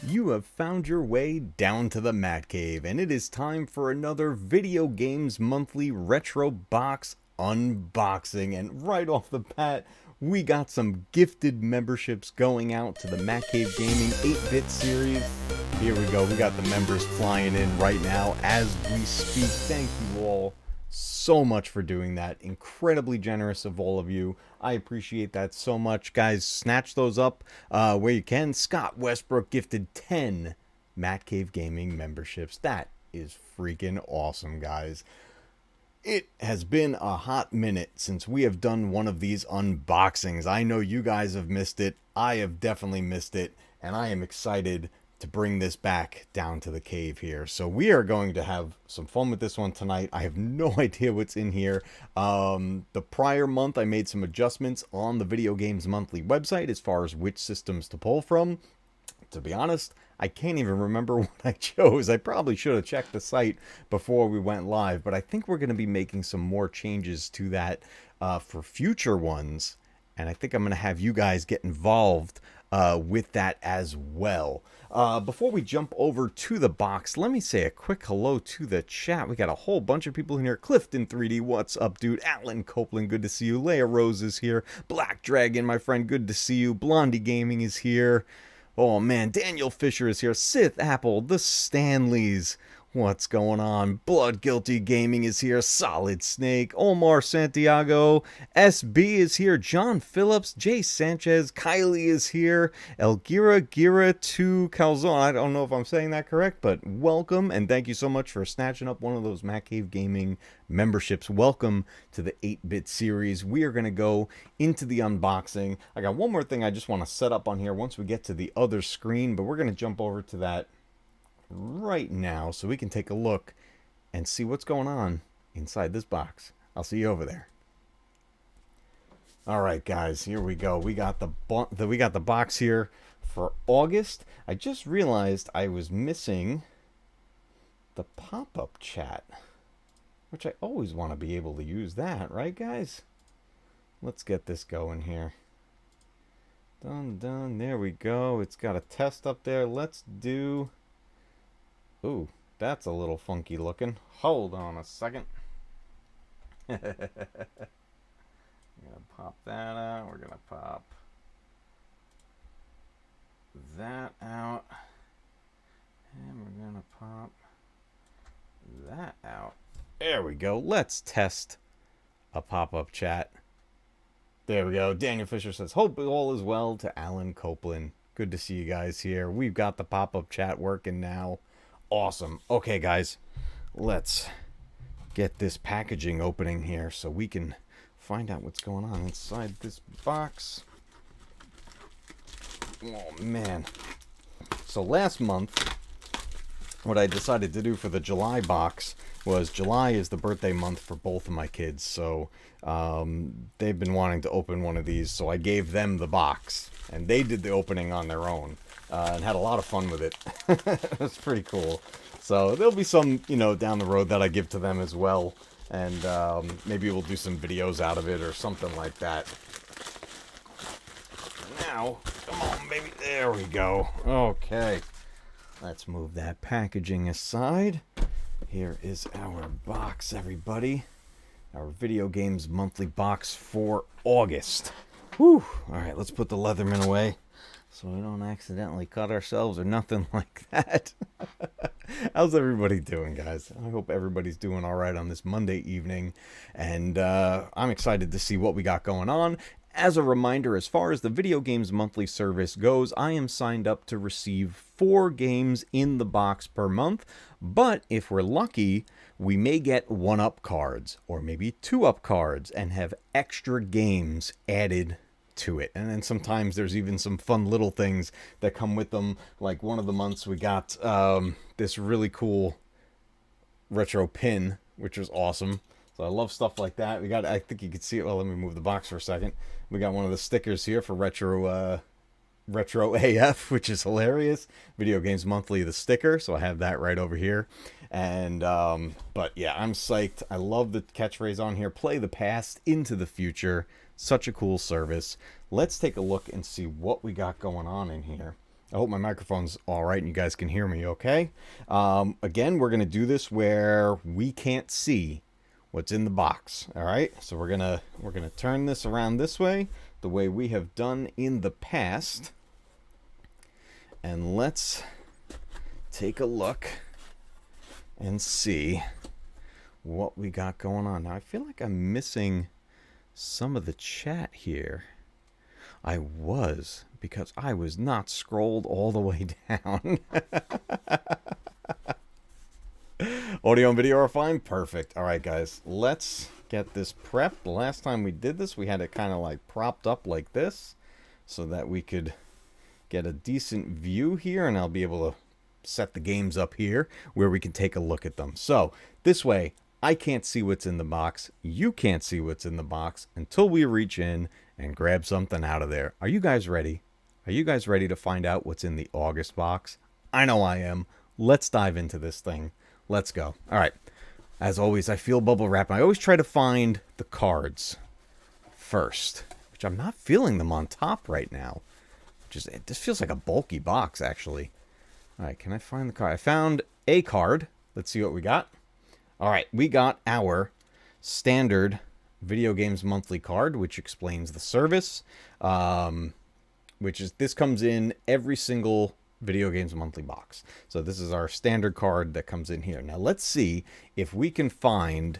You have found your way down to the Matcave, and it is time for another Video Games Monthly Retro Box unboxing. And right off the bat, we got some gifted memberships going out to the Matcave Gaming 8-bit series. Here we go, we got the members flying in right now as we speak. Thank you all so much for doing that. Incredibly generous of all of you. I appreciate that so much. Guys, snatch those up where you can. Scott Westbrook gifted 10 Matcave Gaming memberships. That is freaking awesome, guys. It has been a hot minute since we have done one of these unboxings. I know you guys have missed it. I have definitely missed it, and I am excited to bring this back down to the cave here. So we are going to have some fun with this one tonight. I have no idea what's in here. The prior month I made some adjustments on the Video Games Monthly website as far as which systems to pull from. To be honest, I can't even remember what I chose. I probably should have checked the site before we went live, but I think we're going to be making some more changes to that for future ones. And I think I'm going to have you guys get involved with that as well. Before we jump over to the box, let me say a quick hello to the chat. We got a whole bunch of people in here. Clifton 3D, what's up, dude? Alan Copeland, good to see you. Leia Rose is here. Black Dragon, my friend, good to see you. Blondie Gaming is here. Oh, man, Daniel Fisher is here. Sith Apple, the Stanleys. What's going on? Blood Guilty Gaming is here. Solid Snake. Omar Santiago. SB is here. John Phillips. Jay Sanchez. Kylie is here. Elgira Gira 2 Calzone. I don't know if I'm saying that correct, but welcome. And thank you so much for snatching up one of those Matcave Gaming memberships. Welcome to the 8-bit series. We are going to go into the unboxing. I got one more thing I just want to set up on here once we get to the other screen, but we're going to jump over to that right now so we can take a look and see what's going on inside this box. I'll see you over there. All right, guys, here we go. We got the box here for August. I just realized I was missing the pop-up chat, which I always want to be able to use that, right, guys? Let's get this going here. Done. There we go. It's got a test up there. Let's do... Ooh, that's a little funky looking. Hold on a second. I'm going to pop that out. We're going to pop that out. And we're going to pop that out. There we go. Let's test a pop-up chat. There we go. Daniel Fisher says, hope all is well to Alan Copeland. Good to see you guys here. We've got the pop-up chat working now. Awesome. Okay, guys, let's get this packaging opening here so we can find out what's going on inside this box. Oh, man. So last month, what I decided to do for the July box was July is the birthday month for both of my kids. So they've been wanting to open one of these, so I gave them the box, and they did the opening on their own. And had a lot of fun with it. It was pretty cool. So there'll be some, down the road that I give to them as well. And maybe we'll do some videos out of it or something like that. Now, come on, baby. There we go. Okay. Let's move that packaging aside. Here is our box, everybody. Our Video Games Monthly box for August. Whew. All right, let's put the Leatherman away, so we don't accidentally cut ourselves or nothing like that. How's everybody doing, guys? I hope everybody's doing all right on this Monday evening. And I'm excited to see what we got going on. As a reminder, as far as the Video Games Monthly service goes, I am signed up to receive 4 games in the box per month. But if we're lucky, we may get 1-up cards or maybe 2-up cards and have extra games added to it. And then sometimes there's even some fun little things that come with them. Like one of the months we got this really cool retro pin, which was awesome. So I love stuff like that. We got, I think you can see it. Well, let me move the box for a second. We got one of the stickers here for retro AF, which is hilarious. Video Games Monthly, the sticker. So I have that right over here. And but yeah, I'm psyched. I love the catchphrase on here. Play the past into the future. Such a cool service. Let's take a look and see what we got going on in here. I hope my microphone's all right and you guys can hear me okay. Again, we're going to do this where we can't see what's in the box. All right, so we're gonna turn this around this way, the way we have done in the past, and let's take a look and see what we got going on. Now I feel like I'm missing some of the chat here. I was, because I was not scrolled all the way down. Audio and video are fine? Perfect. All right, guys, let's get this prepped. The last time we did this, we had it kind of like propped up like this so that we could get a decent view here, and I'll be able to set the games up here where we can take a look at them. So this way, I can't see what's in the box. You can't see what's in the box until we reach in and grab something out of there. Are you guys ready? Are you guys ready to find out what's in the August box? I know I am. Let's dive into this thing. Let's go. All right. As always, I feel bubble wrap. I always try to find the cards first, which I'm not feeling them on top right now. This feels like a bulky box, actually. All right, can I find the card? I found a card. Let's see what we got. All right, we got our standard Video Games Monthly card, which explains the service, this comes in every single Video Games Monthly box. So this is our standard card that comes in here. Now let's see if we can find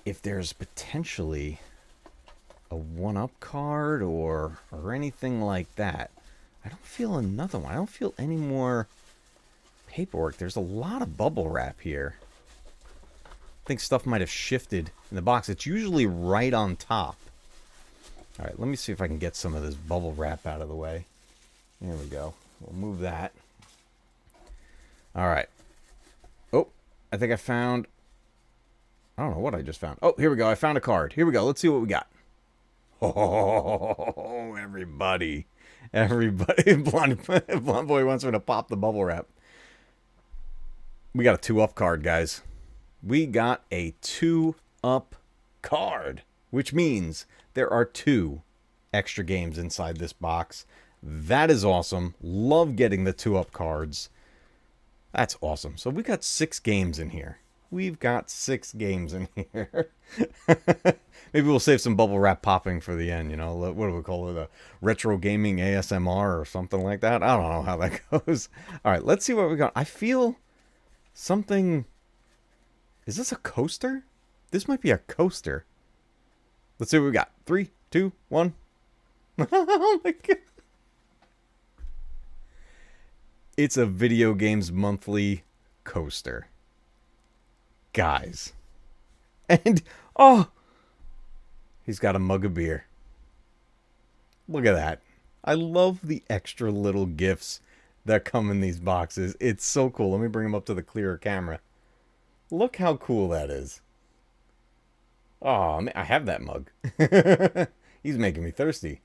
if there's potentially a one-up card or anything like that. I don't feel another one. I don't feel any more paperwork. There's a lot of bubble wrap here. I think stuff might have shifted in the box. It's usually right on top. All right, let me see if I can get some of this bubble wrap out of the way. There we go. We'll move that. All right. Oh, I think I found... I don't know what I just found. Oh, here we go. I found a card. Here we go. Let's see what we got. Oh, everybody. Everybody. Blonde Boy wants me to pop the bubble wrap. We got a 2-up card, guys. We got a 2-up card, which means there are 2 extra games inside this box. That is awesome. Love getting the 2-up cards. That's awesome. So we got 6 games in here. We've got 6 games in here. Maybe we'll save some bubble wrap popping for the end, you know. What do we call it? A retro gaming ASMR or something like that? I don't know how that goes. All right, let's see what we got. I feel something... Is this a coaster? This might be a coaster. Let's see what we got. 3, 2, 1. Oh my god. It's a Video Games Monthly coaster. Guys. And, oh! He's got a mug of beer. Look at that. I love the extra little gifts that come in these boxes. It's so cool. Let me bring them up to the clearer camera. Look how cool that is. Oh, I have that mug. He's making me thirsty.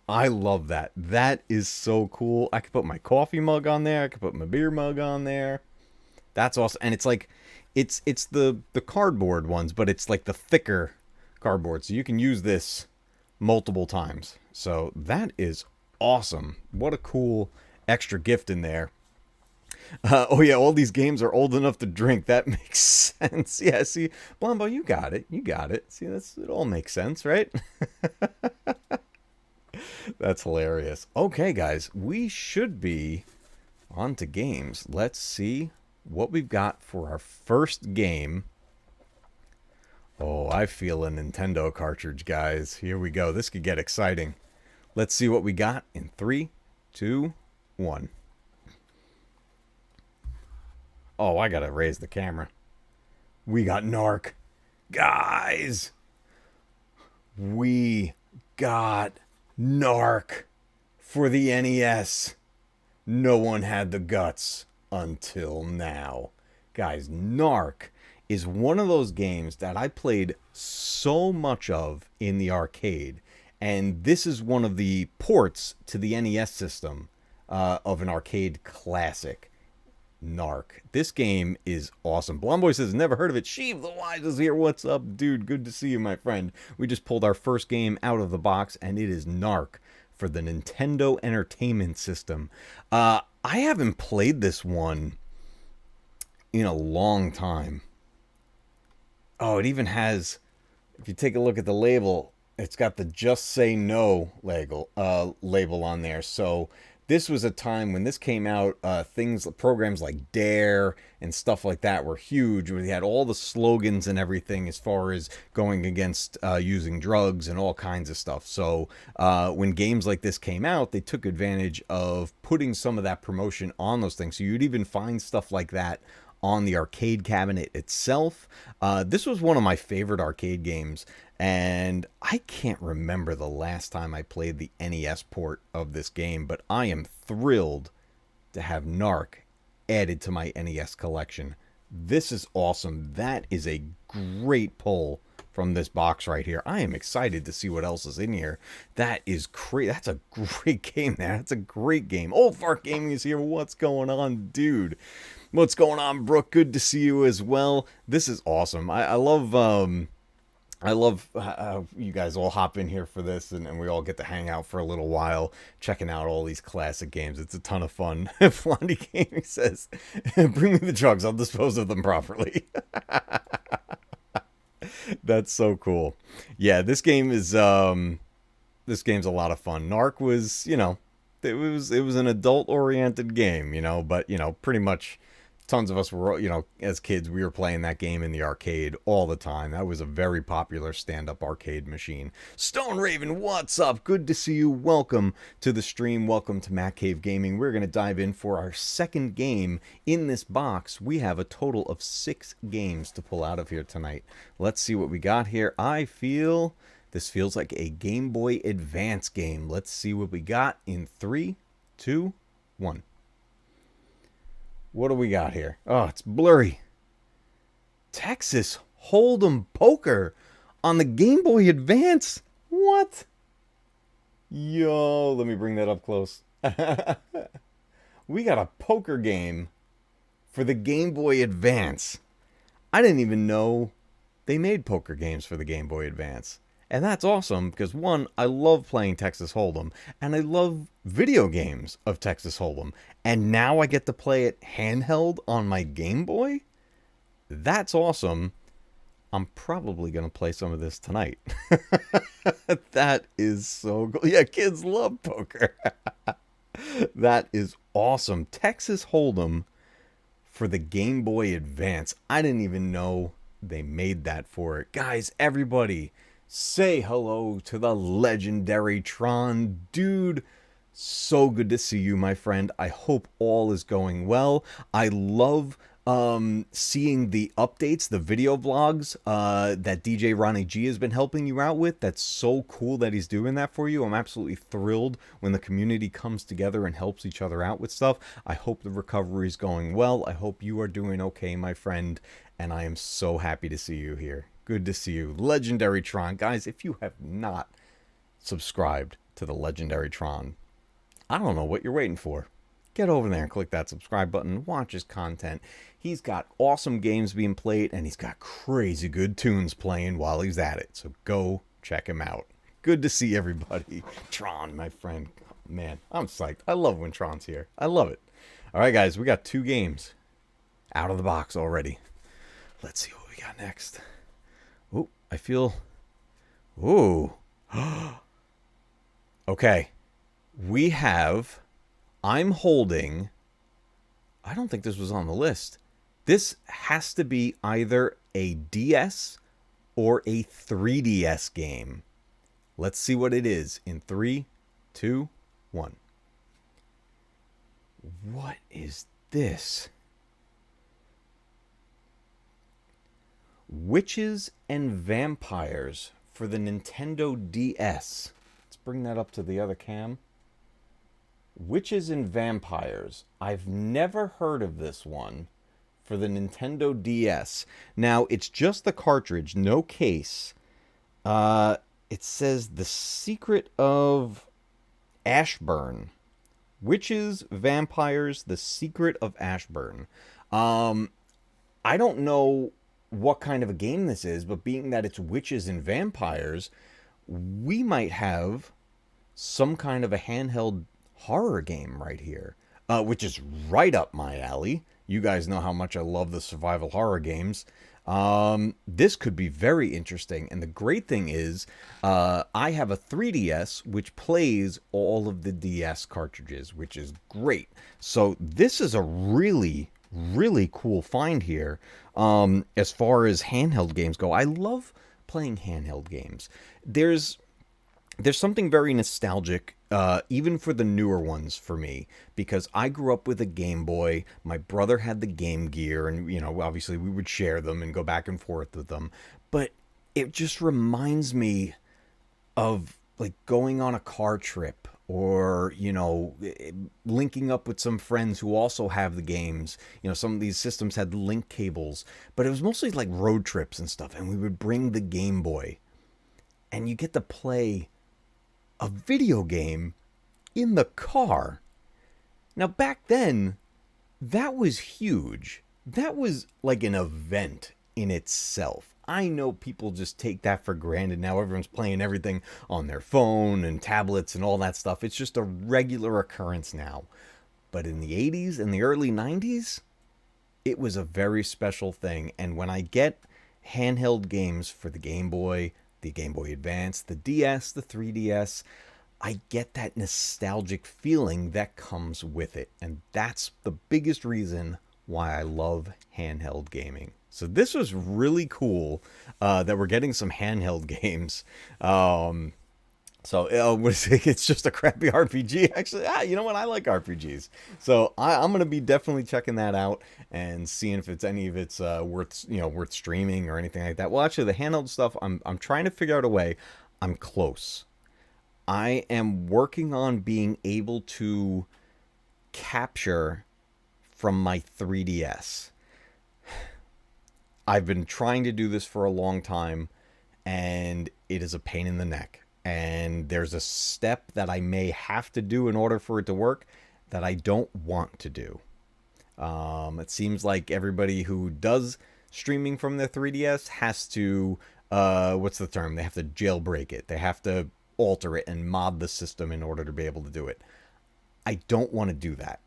I love that. That is so cool. I could put my coffee mug on there. I could put my beer mug on there. That's awesome. And it's like, it's the cardboard ones, but it's like the thicker cardboard. So you can use this multiple times. So that is awesome. What a cool extra gift in there. Oh yeah, all these games are old enough to drink. That makes sense. Yeah, see, Blombo, you got it. You got it. See, it all makes sense, right? That's hilarious. Okay, guys, we should be on to games. Let's see what we've got for our first game. Oh, I feel a Nintendo cartridge, guys. Here we go. This could get exciting. Let's see what we got in 3, 2, 1. Oh, I gotta raise the camera. We got Narc. Guys! We got Narc for the NES. No one had the guts until now. Guys, Narc is one of those games that I played so much of in the arcade. And this is one of the ports to the NES system of an arcade classic. Narc. This game is awesome. Blomboy says, never heard of it. Sheev the Wise is here. What's up, dude? Good to see you, my friend. We just pulled our first game out of the box, and it is Narc for the Nintendo Entertainment System. I haven't played this one in a long time. Oh, it even has, if you take a look at the label, it's got the "Just Say No" label on there. So this was a time when this came out. Programs like Dare and stuff like that were huge. We had all the slogans and everything as far as going against using drugs and all kinds of stuff. So when games like this came out, they took advantage of putting some of that promotion on those things. So you'd even find stuff like that on the arcade cabinet itself. This was one of my favorite arcade games, and I can't remember the last time I played the NES port of this game, but I am thrilled to have Narc added to my NES collection. This is awesome. That is a great pull from this box right here. I am excited to see what else is in here. That is great. That's a great game there. That's a great game. Old Fart Gaming is here. What's going on, dude? What's going on, Brooke? Good to see you as well. This is awesome. I love you guys all hop in here for this, and we all get to hang out for a little while, checking out all these classic games. It's a ton of fun. Flondy Gaming says, "Bring me the drugs. I'll dispose of them properly." That's so cool. Yeah, this game's a lot of fun. Narc was, it was an adult-oriented game, but pretty much tons of us were, as kids, we were playing that game in the arcade all the time. That was a very popular stand-up arcade machine. Stone Raven, what's up? Good to see you. Welcome to the stream. Welcome to Matcave Gaming. We're going to dive in for our second game in this box. We have a total of 6 games to pull out of here tonight. Let's see what we got here. This feels like a Game Boy Advance game. Let's see what we got in 3, 2, 1. What do we got here? Oh, it's blurry. Texas Hold'em Poker on the Game Boy Advance. What? Yo, let me bring that up close. We got a poker game for the Game Boy Advance. I didn't even know they made poker games for the Game Boy Advance. And that's awesome because, one, I love playing Texas Hold'em, and I love video games of Texas Hold'em. And now I get to play it handheld on my Game Boy? That's awesome. I'm probably going to play some of this tonight. That is so cool. Yeah, kids love poker. That is awesome. Texas Hold'em for the Game Boy Advance. I didn't even know they made that for it. Guys, everybody, say hello to the legendary Tron. Dude, so good to see you, my friend. I hope all is going well. I love seeing the updates, the video vlogs that DJ Ronnie G has been helping you out with. That's so cool that he's doing that for you. I'm absolutely thrilled when the community comes together and helps each other out with stuff. I hope the recovery is going well. I hope you are doing okay, my friend, and I am so happy to see you here. Good to see you. Legendary Tron. Guys, if you have not subscribed to the Legendary Tron, I don't know what you're waiting for. Get over there and click that subscribe button. Watch his content. He's got awesome games being played, and he's got crazy good tunes playing while he's at it. So go check him out. Good to see everybody. Tron, my friend. Man, I'm psyched. I love when Tron's here. I love it. All right, guys, we got 2 games out of the box already. Let's see what we got next. Oh, I feel... Ooh. Okay. We have... I'm holding... I don't think this was on the list. This has to be either a DS or a 3DS game. Let's see what it is in 3, 2, 1. What is this? Witches and Vampires for the Nintendo DS. Let's bring that up to the other cam. Witches and Vampires. I've never heard of this one for the Nintendo DS. Now, it's just the cartridge, no case. It says The Secret of Ashburn. Witches, Vampires, The Secret of Ashburn. I don't know what kind of a game this is, but being that it's witches and vampires, we might have some kind of a handheld horror game right here, which is right up my alley. You guys know how much I love the survival horror games. This could be very interesting. And the great thing is, I have a 3DS which plays all of the DS cartridges, which is great. So this is a really, really cool find here. As far as handheld games go, I love playing handheld games. There's something very nostalgic, even for the newer ones for me, because I grew up with a Game Boy. My brother had the Game Gear, and obviously we would share them and go back and forth with them. But it just reminds me of like going on a car trip, or linking up with some friends who also have the games. Some of these systems had link cables, but it was mostly like road trips and stuff, and we would bring the Game Boy, and you get to play a video game in the car. Now, back then, that was huge. That was like an event in itself. I know people just take that for granted now. Everyone's playing everything on their phone and tablets and all that stuff. It's just a regular occurrence now. But in the 80s and the early 90s, it was a very special thing. And when I get handheld games for the Game Boy Advance, the DS, the 3DS, I get that nostalgic feeling that comes with it. And that's the biggest reason why I love handheld gaming. So this was really cool, that we're getting some handheld games. It's just a crappy RPG. Actually, you know what? I like RPGs. So I'm going to be definitely checking that out and seeing if it's worth streaming or anything like that. Well, actually, the handheld stuff, I'm trying to figure out a way. I'm close. I am working on being able to capture from my 3DS. I've been trying to do this for a long time, and it is a pain in the neck. And there's a step that I may have to do in order for it to work that I don't want to do. It seems like everybody who does streaming from their 3DS has to, what's the term? They have to jailbreak it. They have to alter it and mod the system in order to be able to do it. I don't want to do that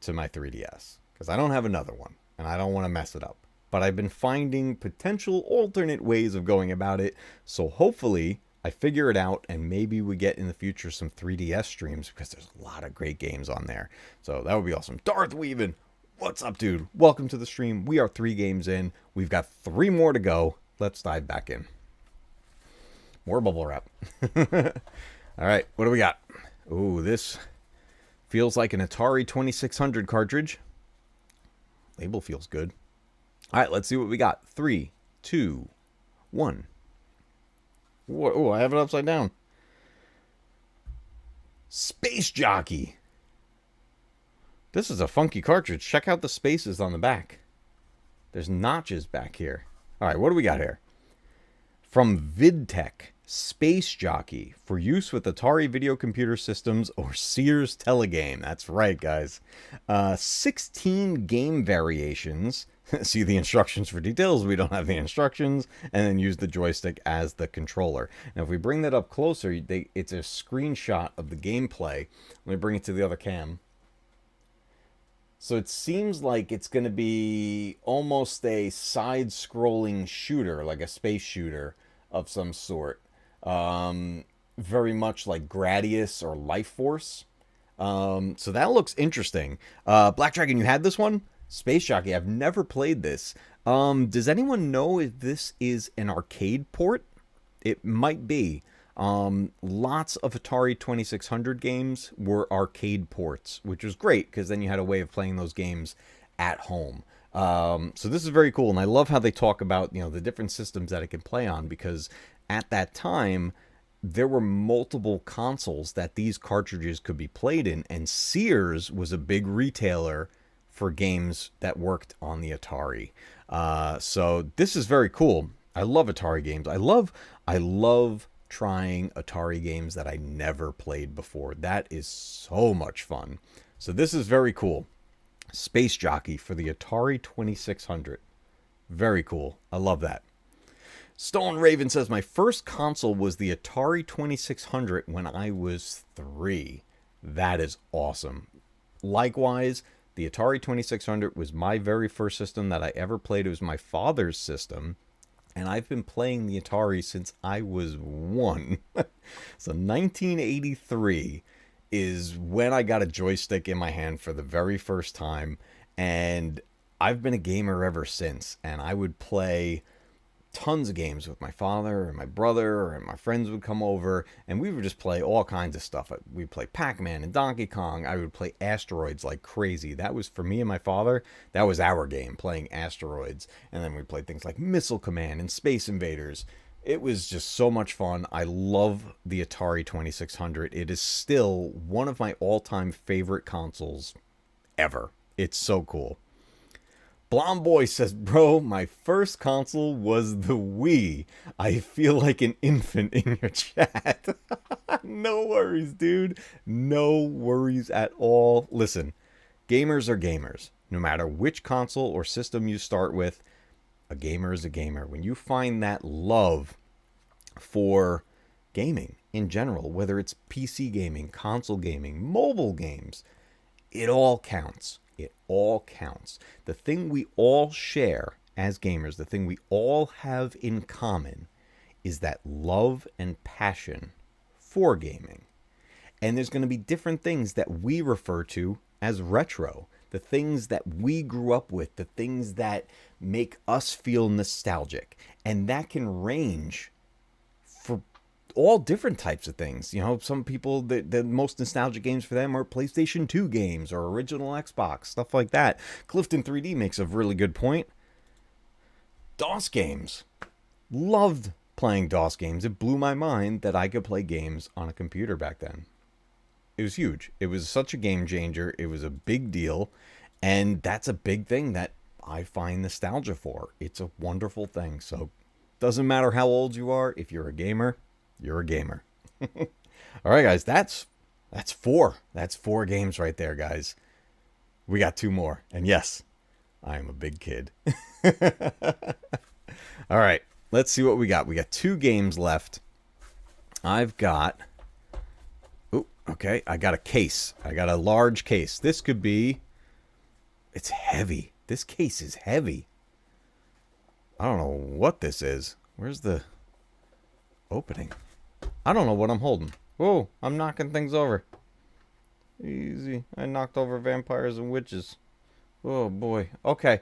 to my 3DS because I don't have another one and I don't want to mess it up. But I've been finding potential alternate ways of going about it. So hopefully I figure it out, and maybe we get in the future some 3DS streams, because there's a lot of great games on there. So that would be awesome. Darth Weavin, what's up, dude? Welcome to the stream. We are 3 games in. We've got 3 more to go. Let's dive back in. More bubble wrap. All right, what do we got? Ooh, this feels like an Atari 2600 cartridge. Label feels good. All right, let's see what we got. 3, 2, 1. Oh, I have it upside down. Space Jockey. This is a funky cartridge. Check out the spaces on the back. There's notches back here. All right, what do we got here? From VidTech, Space Jockey, for use with Atari video computer systems or Sears Telegame. That's right, guys. 16 game variations. See the instructions for details. We don't have the instructions. And then use the joystick as the controller. Now, if we bring that up closer, it's a screenshot of the gameplay. Let me bring it to the other cam. So it seems like it's going to be almost a side-scrolling shooter, like a space shooter of some sort. Very much like Gradius or Life Force. So that looks interesting. Black Dragon, you had this one? Space Jockey, I've never played this. Does anyone know if this is an arcade port? It might be. Lots of Atari 2600 games were arcade ports, which was great because then you had a way of playing those games at home. So this is very cool, and I love how they talk about the different systems that it can play on, because at that time there were multiple consoles that these cartridges could be played in, and Sears was a big retailer for games that worked on the Atari. So this is very cool. I love Atari games. I love trying Atari games that I never played before. That is so much fun. So this is very cool. Space Jockey for the Atari 2600. Very cool. I love that. Stone Raven says, my first console was the Atari 2600 when I was 3. That is awesome. Likewise, the Atari 2600 was my very first system that I ever played. It was my father's system, and I've been playing the Atari since I was 1. So 1983 is when I got a joystick in my hand for the very first time, and I've been a gamer ever since. And I would play tons of games with my father and my brother, and my friends would come over, and we would just play all kinds of stuff. We'd play Pac-Man and Donkey Kong. I would play Asteroids like crazy. That was, for me and my father, that was our game, playing Asteroids. And then we played things like Missile Command and Space Invaders. It was just so much fun. I love the Atari 2600. It is still one of my all-time favorite consoles ever. It's so cool. Blonde Boy says, bro, my first console was the Wii. I feel like an infant in your chat. No worries, dude. No worries at all. Listen, gamers are gamers. No matter which console or system you start with, a gamer is a gamer. When you find that love for gaming in general, whether it's PC gaming, console gaming, mobile games, it all counts. It all counts. The thing we all share as gamers, the thing we all have in common, is that love and passion for gaming. And there's going to be different things that we refer to as retro. The things that we grew up with, the things that make us feel nostalgic. And that can range for all different types of things. You know, some people, the most nostalgic games for them are PlayStation 2 games or original Xbox, stuff like that. Clifton 3D makes a really good point. DOS games. Loved playing DOS games. It blew my mind that I could play games on a computer back then. It was huge. It was such a game changer. It was a big deal. And that's a big thing that I find nostalgia for. It's a wonderful thing. So doesn't matter how old you are. If you're a gamer, you're a gamer. All right, guys, that's 4. That's 4 games right there, guys. We got 2 more. And yes, I am a big kid. All right, let's see what we got. We got 2 games left. I've got... Oh, okay, I got a case. I got a large case. This could be... It's heavy. This case is heavy. I don't know what this is. Where's the opening? I don't know what I'm holding. Whoa, I'm knocking things over. Easy. I knocked over vampires and witches. Oh, boy. Okay.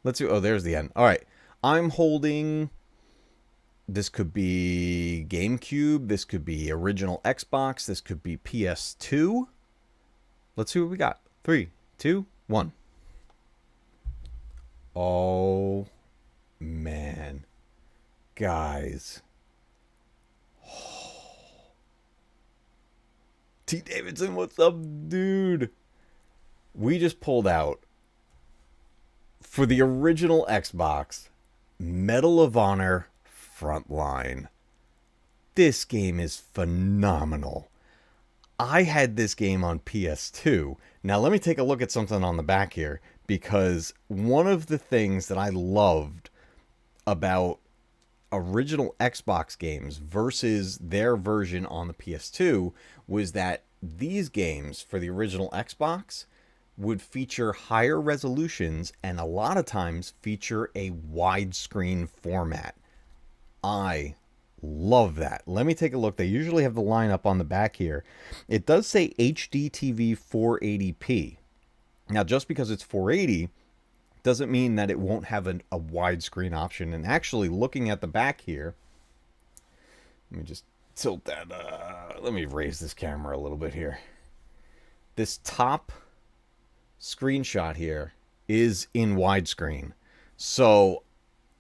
Let's see. Oh, there's the end. All right. I'm holding... This could be GameCube. This could be original Xbox. This could be PS2. Let's see what we got. 3, 2, 1. Oh, man. Guys. T. Davidson, what's up, dude? We just pulled out, for the original Xbox, Medal of Honor Frontline. This game is phenomenal. I had this game on PS2. Now, let me take a look at something on the back here, because one of the things that I loved about original Xbox games versus their version on the PS2 was that these games for the original Xbox would feature higher resolutions and a lot of times feature a widescreen format. I love that. Let me take a look. They usually have the lineup on the back here. It does say HDTV 480p. Now, just because it's 480 doesn't mean that it won't have a widescreen option. And actually, looking at the back here, let me just tilt that. Let me raise this camera a little bit here. This top screenshot here is in widescreen. So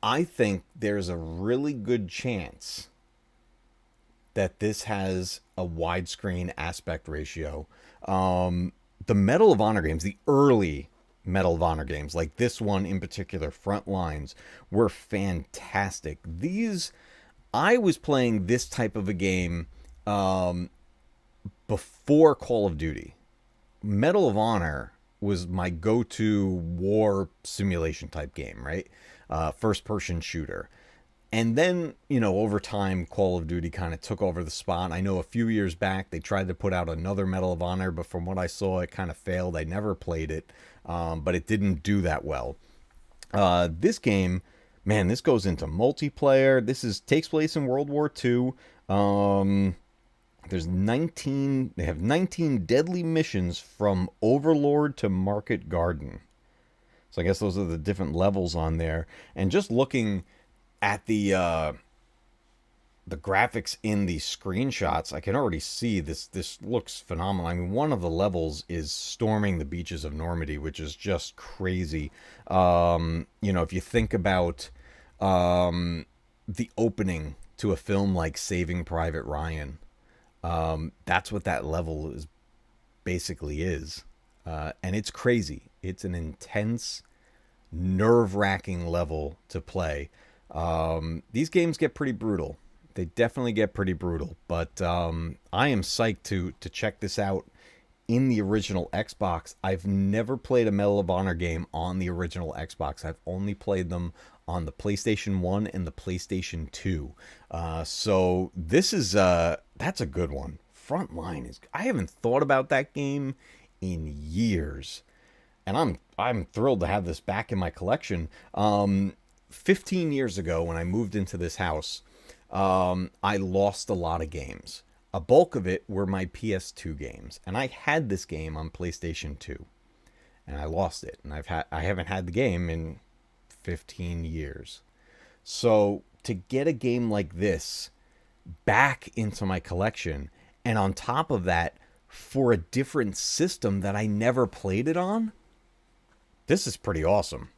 I think there's a really good chance that this has a widescreen aspect ratio. The Medal of Honor games, the early Medal of Honor games, like this one in particular, Frontlines, were fantastic. I was playing this type of a game before Call of Duty. Medal of Honor was my go-to war simulation type game, right? First-person shooter. And then, over time, Call of Duty kind of took over the spot. I know a few years back they tried to put out another Medal of Honor, but from what I saw, it kind of failed. I never played it, but it didn't do that well. This game, man, this goes into multiplayer. Takes place in World War II. There's 19. They have 19 deadly missions from Overlord to Market Garden. So I guess those are the different levels on there. And just looking at the graphics in the screenshots, I can already see this looks phenomenal. I mean, one of the levels is storming the beaches of Normandy, which is just crazy. If you think about the opening to a film like Saving Private Ryan, that's what that level is basically is. And it's crazy. It's an intense, nerve-wracking level to play. These games get pretty brutal. They definitely get pretty brutal, but I am psyched to check this out in the original Xbox. I've never played a Medal of Honor game on the original Xbox. I've only played them on the PlayStation 1 and the PlayStation 2. So this is that's a good one. Frontline is, I haven't thought about that game in years, and I'm thrilled to have this back in my collection. 15 years ago, when I moved into this house, I lost a lot of games. A bulk of it were my PS2 games, and I had this game on PlayStation 2, and I lost it, and I haven't had the game in 15 years. So to get a game like this back into my collection, and on top of that, for a different system that I never played it on, this is pretty awesome.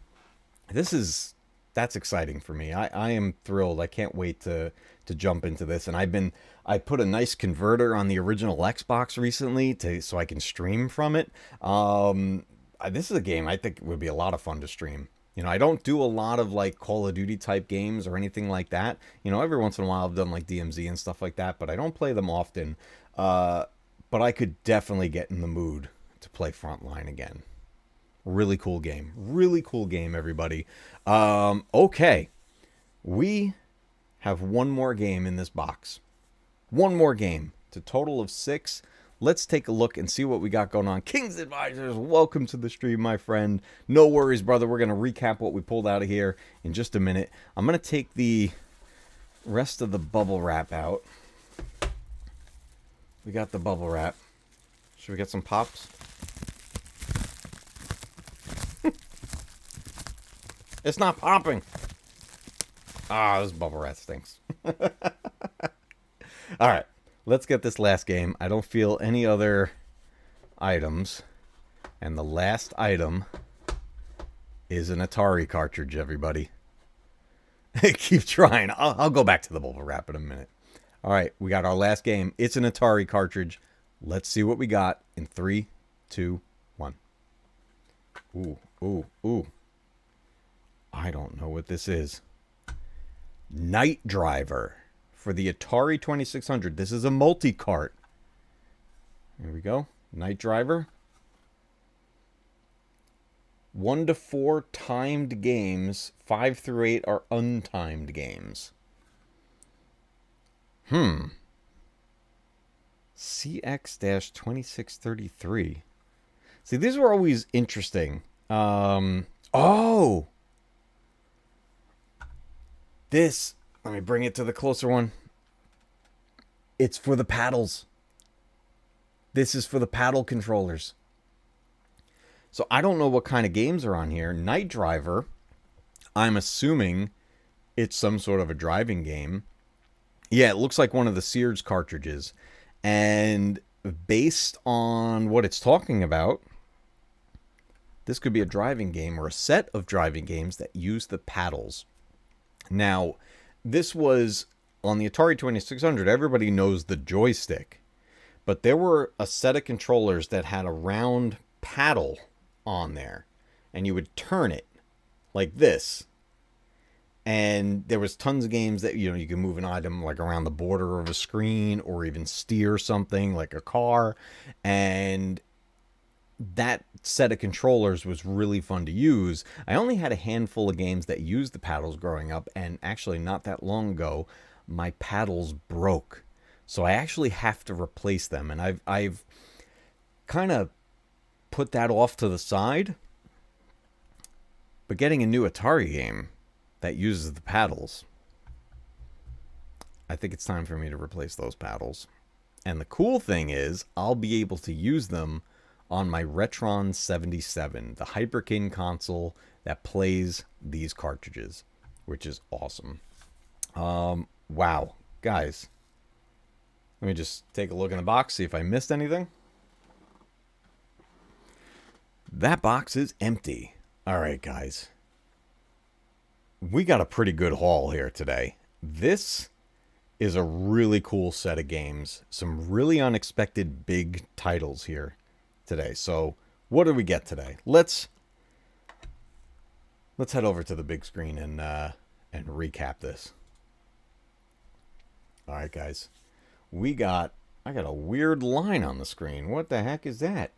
That's exciting for me. I am thrilled. I can't wait to jump into this. And I put a nice converter on the original Xbox recently so I can stream from it. This is a game I think would be a lot of fun to stream. I don't do a lot of like Call of Duty type games or anything like that. Every once in a while I've done like DMZ and stuff like that, but I don't play them often. But I could definitely get in the mood to play Frontline again. Really cool game. Really cool game, everybody. Okay. We have one more game in this box. One more game. It's a total of 6. Let's take a look and see what we got going on. King's Advisors, welcome to the stream, my friend. No worries, brother. We're going to recap what we pulled out of here in just a minute. I'm going to take the rest of the bubble wrap out. We got the bubble wrap. Should we get some pops? It's not popping. This bubble wrap stinks. All right, let's get this last game. I don't feel any other items. And the last item is an Atari cartridge, everybody. Keep trying. I'll go back to the bubble wrap in a minute. All right, we got our last game. It's an Atari cartridge. Let's see what we got in 3, 2, 1. Ooh, ooh, ooh. I don't know what this is. Night Driver for the Atari 2600. This is a multi-cart. Here we go. Night Driver. 1 to 4 timed games. 5 through 8 are untimed games. CX-2633. See, these were always interesting. This, let me bring it to the closer one. It's for the paddles. This is for the paddle controllers. So I don't know what kind of games are on here. Night Driver, I'm assuming it's some sort of a driving game. Yeah, it looks like one of the Sears cartridges. And based on what it's talking about, this could be a driving game or a set of driving games that use the paddles. Now, this was on the Atari 2600. Everybody knows the joystick. But there were a set of controllers that had a round paddle on there. And you would turn it like this. And there was tons of games that, you can move an item like around the border of a screen or even steer something like a car. And that set of controllers was really fun to use. I only had a handful of games that used the paddles growing up, and actually not that long ago, my paddles broke. So I actually have to replace them, and I've kind of put that off to the side. But getting a new Atari game that uses the paddles, I think it's time for me to replace those paddles. And the cool thing is, I'll be able to use them on my Retron 77, the Hyperkin console that plays these cartridges, which is awesome. Wow. Guys, let me just take a look in the box, see if I missed anything. That box is empty. All right, guys. We got a pretty good haul here today. This is a really cool set of games. Some really unexpected big titles here today. So what do we get today? Let's head over to the big screen and recap this. All right, guys. I got a weird line on the screen. What the heck is that?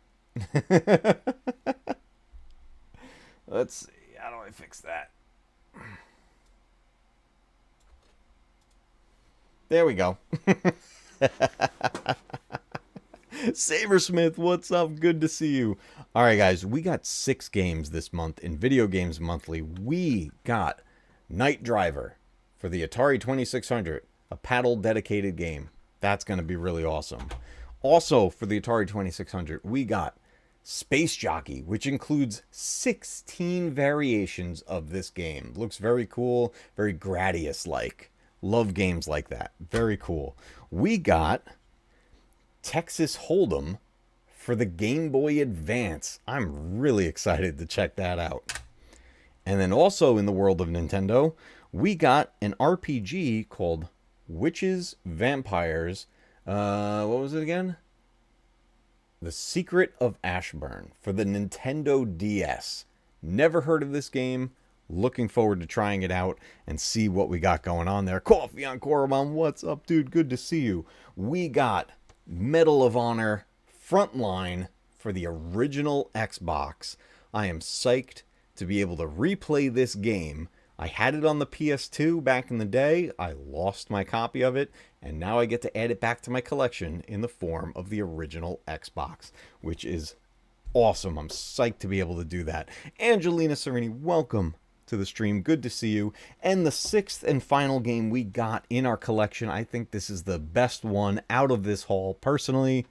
Let's see. How do I fix that? There we go. Sabersmith, what's up? Good to see you. All right, guys, we got 6 games this month in Video Games Monthly. We got Night Driver for the Atari 2600, a paddle dedicated game. That's going to be really awesome. Also, for the Atari 2600, we got Space Jockey, which includes 16 variations of this game. Looks very cool, very Gradius-like. Love games like that. Very cool. We got Texas Hold'em for the Game Boy Advance. I'm really excited to check that out. And then also in the world of Nintendo, we got an RPG called Witches, Vampires. What was it again? The Secret of Ashburn for the Nintendo DS. Never heard of this game. Looking forward to trying it out and see what we got going on there. Coffee on Koromon, what's up, dude? Good to see you. We got Medal of Honor Frontline for the original Xbox. I am psyched to be able to replay this game. I had it on the PS2 back in the day. I lost my copy of it, and now I get to add it back to my collection in the form of the original Xbox, which is awesome. I'm psyched to be able to do that. Angelina Serini, welcome to the stream. Good to see you. And the 6th and final game we got in our collection, I think this is the best one out of this haul personally.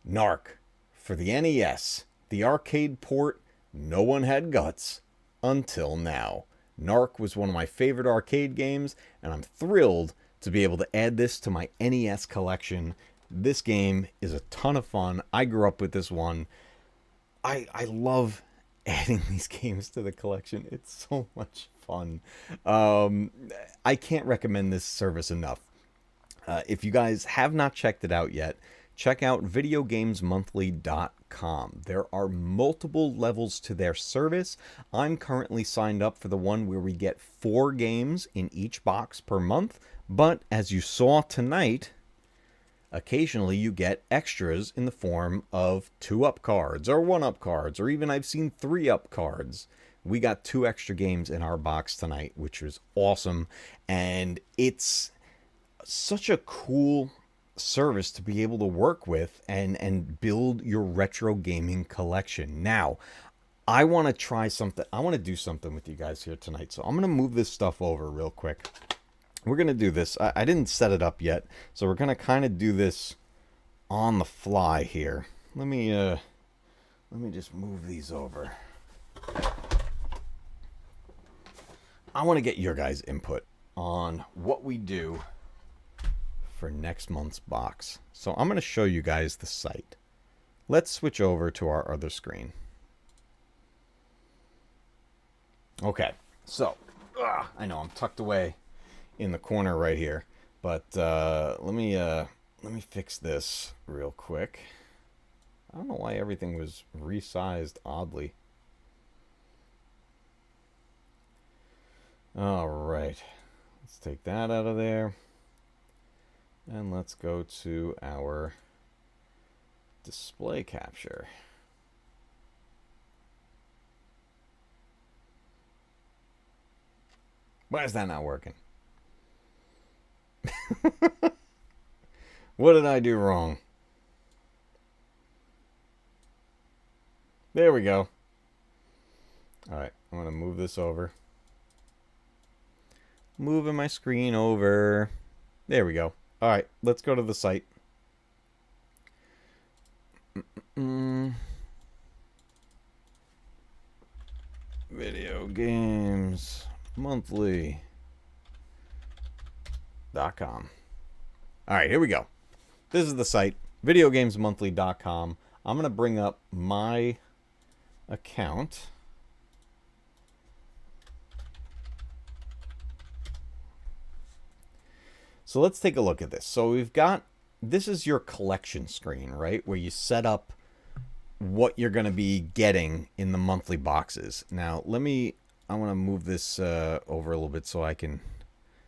Narc for the NES, the arcade port no one had guts until now. Narc was one of my favorite arcade games, and I'm thrilled to be able to add this to my NES collection. This game is a ton of fun. I grew up with this one. I love adding these games to the collection. It's so much fun. I can't recommend this service enough. If you guys have not checked it out yet, check out videogamesmonthly.com. There are multiple levels to their service. I'm currently signed up for the one where we get 4 games in each box per month. But as you saw tonight, occasionally you get extras in the form of 2-up cards or 1-up cards, or even I've seen 3-up cards. We got 2 extra games in our box tonight, which was awesome. And it's such a cool service to be able to work with and build your retro gaming collection. Now, I want to try something. I want to do something with you guys here tonight. So I'm going to move this stuff over real quick. We're going to do this. I didn't set it up yet, so we're going to kind of do this on the fly here. Let me just move these over. I want to get your guys' input on what we do for next month's box. So I'm going to show you guys the site. Let's switch over to our other screen. Okay, so I know I'm tucked away in the corner right here, but let me fix this real quick. I don't know why everything was resized oddly. All right, let's take that out of there, and let's go to our display capture. Why is that not working? What did I do wrong? There we go. Alright, I'm going to move this over. Moving my screen over. There we go. Alright, let's go to the site. Video games monthly.com. Alright, here we go. This is the site, videogamesmonthly.com. I'm going to bring up my account. So let's take a look at this. So we've got, this is your collection screen, right? Where you set up what you're going to be getting in the monthly boxes. Now, I want to move this over a little bit so I can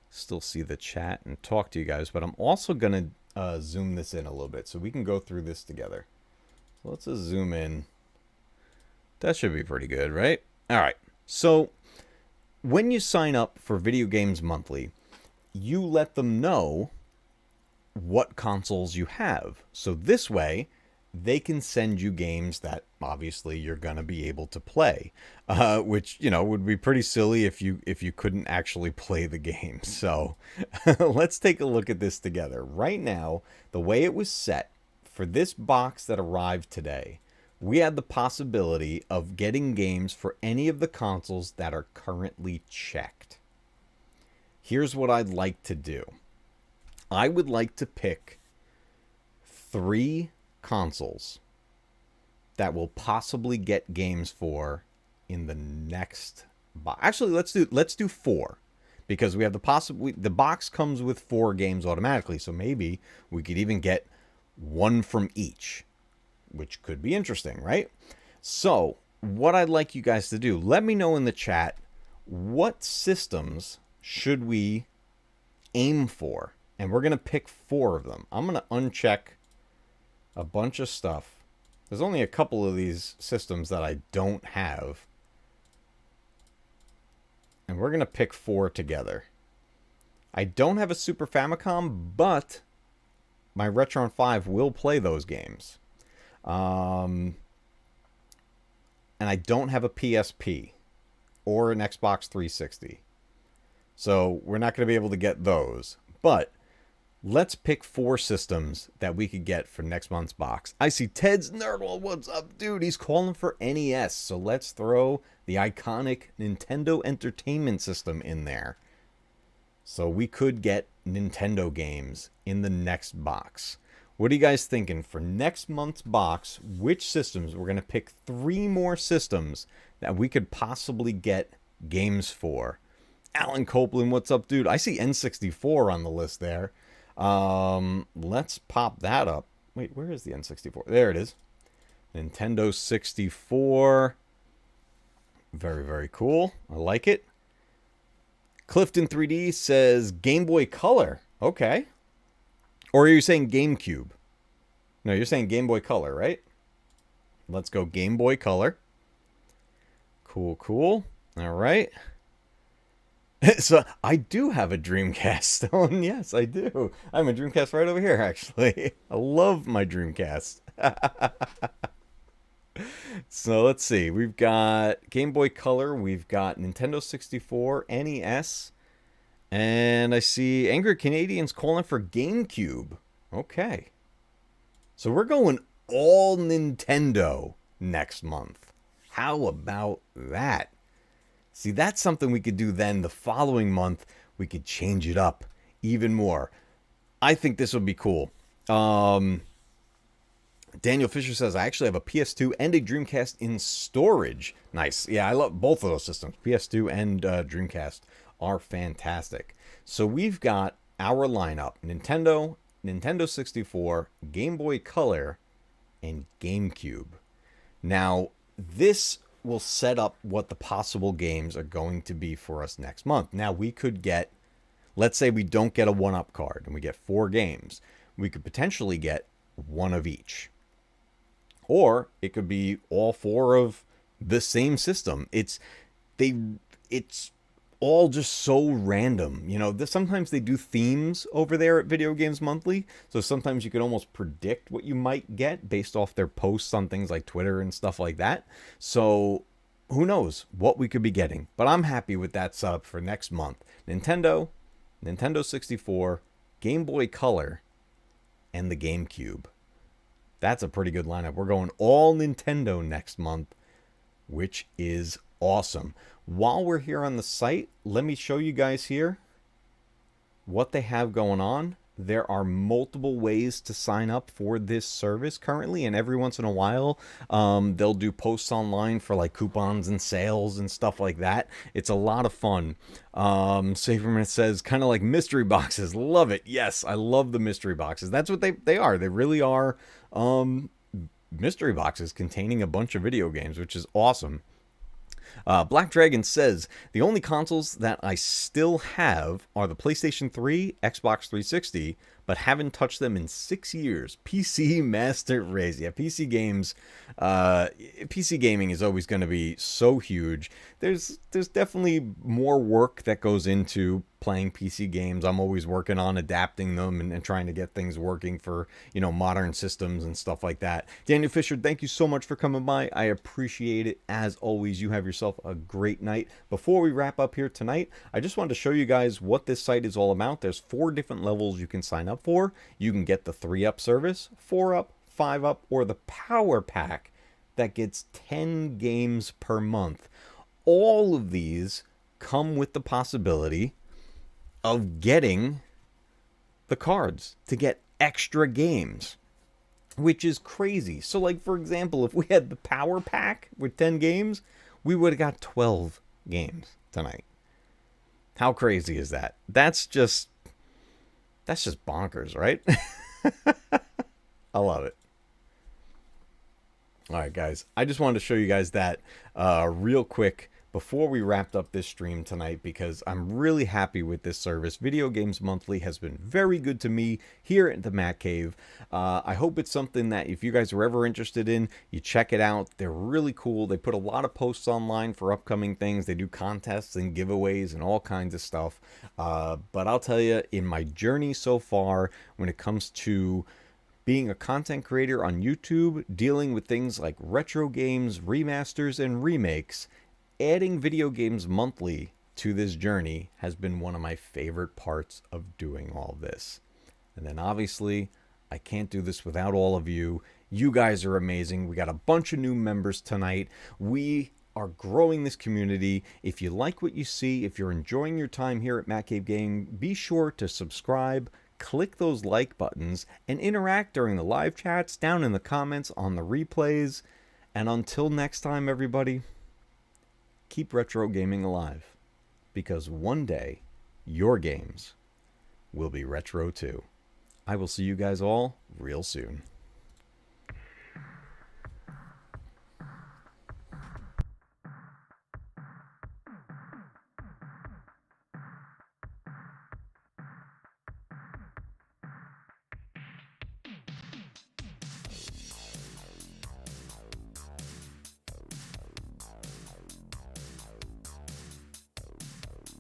still see the chat and talk to you guys. But I'm also going to zoom this in a little bit so we can go through this together. So let's just zoom in. That should be pretty good, right? All right. So when you sign up for Video Games Monthly, you let them know what consoles you have. So this way, they can send you games that obviously you're going to be able to play, which, you know, would be pretty silly if you couldn't actually play the game. So let's take a look at this together. Right now, the way it was set for this box that arrived today, we had the possibility of getting games for any of the consoles that are currently checked. Here's what I'd like to do. I would like to pick 3 consoles that will possibly get games for in the next box. Actually, let's do 4, because we have the box comes with 4 games automatically, so maybe we could even get 1 from each, which could be interesting, right? So what I'd like you guys to do, let me know in the chat, what systems should we aim for? And we're going to pick 4 of them. I'm going to uncheck a bunch of stuff. There's only a couple of these systems that I don't have. And we're going to pick 4 together. I don't have a Super Famicom, but my Retron 5 will play those games. And I don't have a PSP or an Xbox 360. So we're not going to be able to get those. But let's pick 4 systems that we could get for next month's box. I see Ted's Nerdwall. What's up, dude? He's calling for NES. So let's throw the iconic Nintendo Entertainment System in there. So we could get Nintendo games in the next box. What are you guys thinking for next month's box? Which systems? We're going to pick 3 more systems that we could possibly get games for. Alan Copeland, what's up, dude? I see N64 on the list there. Let's pop that up. Wait, where is the N64? There it is. Nintendo 64. Very, very cool. I like it. Clifton 3D says Game Boy Color. Okay. Or are you saying GameCube? No, you're saying Game Boy Color, right? Let's go Game Boy Color. Cool, cool. All right. So I do have a Dreamcast Stone. Yes, I do. I have a Dreamcast right over here, actually. I love my Dreamcast. So let's see. We've got Game Boy Color. We've got Nintendo 64, NES. And I see Angry Canadians calling for GameCube. Okay. So we're going all Nintendo next month. How about that? See, that's something we could do then. The following month, we could change it up even more. I think this would be cool. Daniel Fisher says, I actually have a PS2 and a Dreamcast in storage. Nice. Yeah, I love both of those systems. PS2 and Dreamcast are fantastic. So we've got our lineup. Nintendo, Nintendo 64, Game Boy Color, and GameCube. Now, this will set up what the possible games are going to be for us next month. Now, we could get, let's say we don't get a 1-up card and we get 4 games. We could potentially get 1 of each. Or it could be all 4 of the same system. It's all just so random. You know, sometimes they do themes over there at Video Games Monthly, so sometimes you can almost predict what you might get based off their posts on things like Twitter and stuff like that. So who knows what we could be getting. But I'm happy with that setup for next month. Nintendo 64, Game Boy Color, and the GameCube. That's a pretty good lineup. We're going all Nintendo next month, which is awesome. While we're here on the site, let me show you guys here what they have going on. There are multiple ways to sign up for this service currently, and every once in a while they'll do posts online for like coupons and sales and stuff like that. It's a lot of fun. Saberman says kind of like mystery boxes. Love it. Yes, I love the mystery boxes. That's what they are. They really are mystery boxes containing a bunch of video games, which is awesome. Black Dragon says, the only consoles that I still have are the PlayStation 3, Xbox 360, but haven't touched them in 6 years. PC Master Race. Yeah, PC games, PC gaming is always going to be so huge. There's definitely more work that goes into playing PC games. I'm always working on adapting them and trying to get things working for, you know, modern systems and stuff like that. Daniel Fisher, thank you so much for coming by. I appreciate it. As always, you have yourself a great night. Before we wrap up here tonight, I just wanted to show you guys what this site is all about. There's 4 different levels you can sign up for. You can get the 3-up service, 4-up, 5-up, or the Power Pack that gets 10 games per month. All of these come with the possibility of getting the cards to get extra games, which is crazy. So like, for example, if we had the Power Pack with 10 games, we would have got 12 games tonight. How crazy is that? That's just bonkers, right? I love it. All right, guys. I just wanted to show you guys that real quick before we wrapped up this stream tonight, because I'm really happy with this service. Video Games Monthly has been very good to me here at the Matcave. I hope it's something that if you guys are ever interested in, you check it out. They're really cool. They put a lot of posts online for upcoming things. They do contests and giveaways and all kinds of stuff. But I'll tell you, in my journey so far, when it comes to being a content creator on YouTube, dealing with things like retro games, remasters, and remakes, adding Video Games Monthly to this journey has been one of my favorite parts of doing all this. And then obviously, I can't do this without all of you. You guys are amazing. We got a bunch of new members tonight. We are growing this community. If you like what you see, if you're enjoying your time here at Matcave Gaming, be sure to subscribe, click those like buttons, and interact during the live chats, down in the comments, on the replays. And until next time, everybody, keep retro gaming alive, because one day your games will be retro too. I will see you guys all real soon.